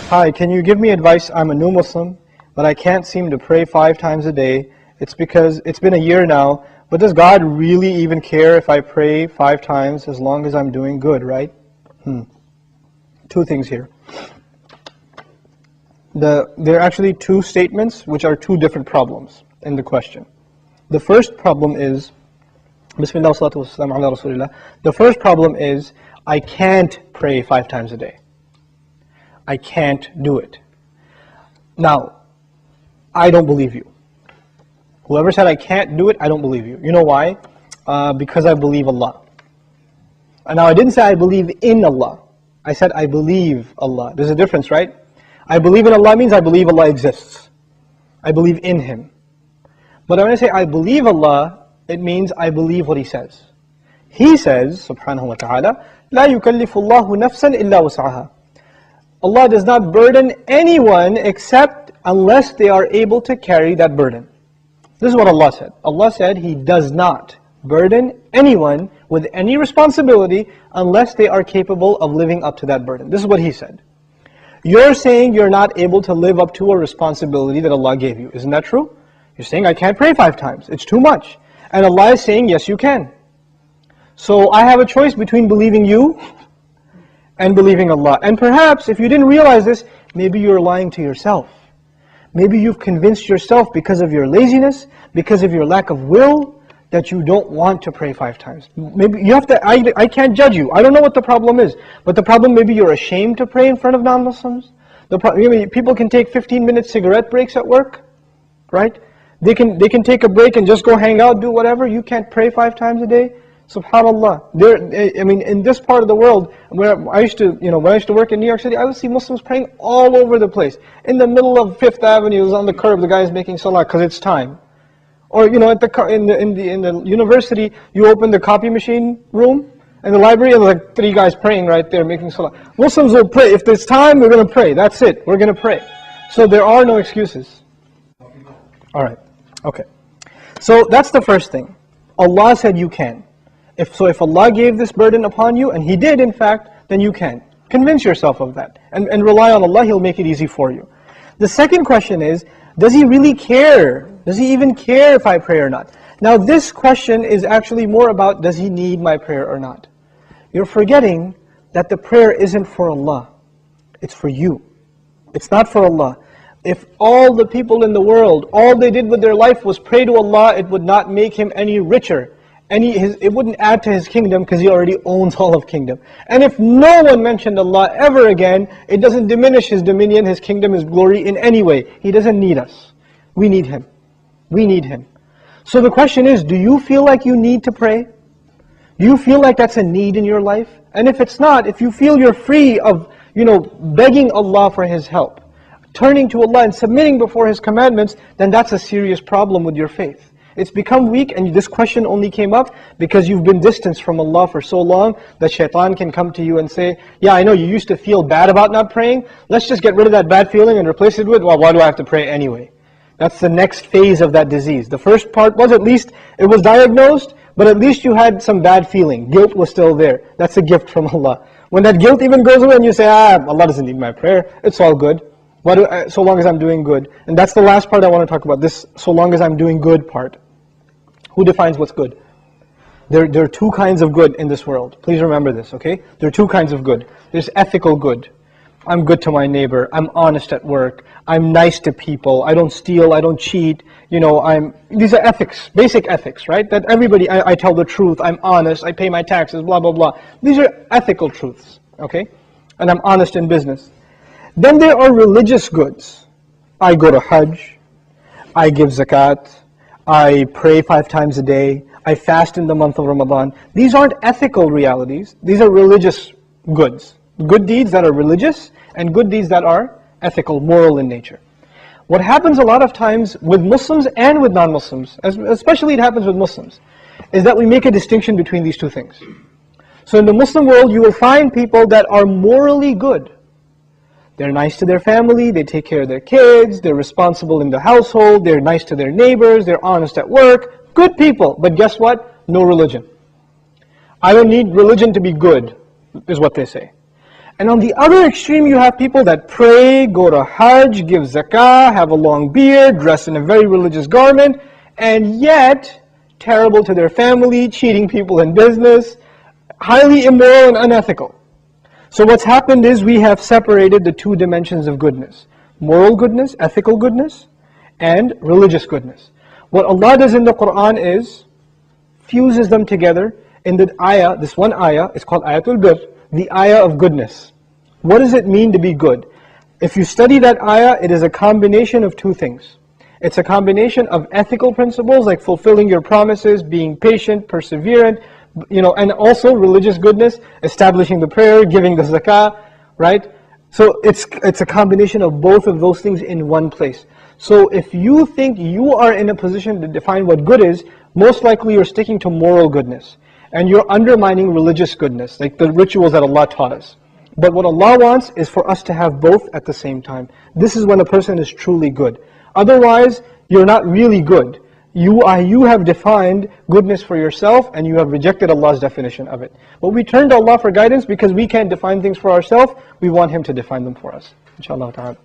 Hi, can you give me advice? I'm a new Muslim, but I can't seem to pray 5 times a day. It's because it's been a year now, but does God really even care if I pray 5 times as long as I'm doing good, right? Two things here. There are actually 2 statements which are 2 different problems in the question. The first problem is, Bismillah salatu wassalam ala Rasulillah. The first problem is, I can't pray 5 times a day. I can't do it. Now, I don't believe you. Whoever said I can't do it, I don't believe you. You know why? Because I believe Allah. And now I didn't say I believe in Allah. I said I believe Allah. There's a difference, right? I believe in Allah means I believe Allah exists. I believe in Him. But when I say I believe Allah, it means I believe what He says. He says, subhanahu wa ta'ala, لا يكلف الله نفسا إلا وسعها. Allah does not burden anyone except unless they are able to carry that burden. This is what Allah said. Allah said He does not burden anyone with any responsibility unless they are capable of living up to that burden. This is what He said. You're saying you're not able to live up to a responsibility that Allah gave you. Isn't that true? You're saying I can't pray 5 times. It's too much. And Allah is saying yes you can. So I have a choice between believing you and believing Allah. And perhaps if you didn't realize this, maybe you're lying to yourself. Maybe you've convinced yourself because of your laziness, because of your lack of will, that you don't want to pray 5 times. Maybe you have to, I can't judge you. I don't know what the problem is. But the problem, maybe you're ashamed to pray in front of non-Muslims. People can take 15-minute cigarette breaks at work, right? They can take a break and just go hang out, do whatever. You can't pray 5 times a day. SubhanAllah. In this part of the world, where I used to, when I used to work in New York City, I would see Muslims praying all over the place. In the middle of 5th Avenue, on the curb, the guy is making salah because it's time. Or in the university, you open the copy machine room in the library, and there's like 3 guys praying right there, making salah. Muslims will pray. If there's time, we're going to pray. That's it. We're going to pray. So there are no excuses. All right. Okay. So that's the first thing. Allah said you can. If Allah gave this burden upon you, and He did in fact, then you can. Convince yourself of that. And rely on Allah, He'll make it easy for you. The second question is, does He really care? Does He even care if I pray or not? Now this question is actually more about, does He need my prayer or not? You're forgetting that the prayer isn't for Allah. It's for you. It's not for Allah. If all the people in the world, all they did with their life was pray to Allah, it would not make Him any richer. It wouldn't add to His kingdom because He already owns all of kingdom. And if no one mentioned Allah ever again, it doesn't diminish His dominion, His kingdom, His glory in any way. He doesn't need us. We need Him. We need Him. So the question is, do you feel like you need to pray? Do you feel like that's a need in your life? And if it's not, if you feel you're free of, begging Allah for His help, turning to Allah and submitting before His commandments, then that's a serious problem with your faith. It's become weak, and this question only came up because you've been distanced from Allah for so long that shaitan can come to you and say, yeah, I know you used to feel bad about not praying. Let's just get rid of that bad feeling and replace it with, well, why do I have to pray anyway? That's the next phase of that disease. The first part was at least it was diagnosed, but at least you had some bad feeling. Guilt was still there. That's a gift from Allah. When that guilt even goes away and you say, Allah doesn't need my prayer, it's all good. So long as I'm doing good. And that's the last part I want to talk about, this so long as I'm doing good part. Who defines what's good? There are 2 kinds of good in this world. Please remember this, okay? There are 2 kinds of good. There's ethical good. I'm good to my neighbor. I'm honest at work. I'm nice to people. I don't steal. I don't cheat. These are ethics, basic ethics, right? That everybody, I tell the truth. I'm honest. I pay my taxes, blah, blah, blah. These are ethical truths, okay? And I'm honest in business. Then there are religious goods. I go to Hajj. I give zakat. I pray 5 times a day. I fast in the month of Ramadan. These aren't ethical realities. These are religious goods. Good deeds that are religious and good deeds that are ethical, moral in nature. What happens a lot of times with Muslims and with non-Muslims, especially it happens with Muslims, is that we make a distinction between these 2 things. So in the Muslim world, you will find people that are morally good. They're nice to their family, they take care of their kids, they're responsible in the household, they're nice to their neighbors, they're honest at work. Good people, but guess what? No religion. I don't need religion to be good, is what they say. And on the other extreme, you have people that pray, go to Hajj, give zakah, have a long beard, dress in a very religious garment, and yet terrible to their family, cheating people in business, highly immoral and unethical. So what's happened is we have separated the two dimensions of goodness: moral goodness, ethical goodness, and religious goodness. What Allah does in the Quran is fuses them together in the ayah, this one ayah, it's called Ayatul Bir, the ayah of goodness. What does it mean to be good? If you study that ayah, it is a combination of two things. It's a combination of ethical principles like fulfilling your promises, being patient, perseverant, and also religious goodness, establishing the prayer, giving the zakah, right? So it's a combination of both of those things in one place. So if you think you are in a position to define what good is, most likely you're sticking to moral goodness. And you're undermining religious goodness, like the rituals that Allah taught us. But what Allah wants is for us to have both at the same time. This is when a person is truly good. Otherwise, you're not really good. You have defined goodness for yourself and you have rejected Allah's definition of it. But we turn to Allah for guidance because we can't define things for ourselves. We want Him to define them for us. Inshallah ta'ala.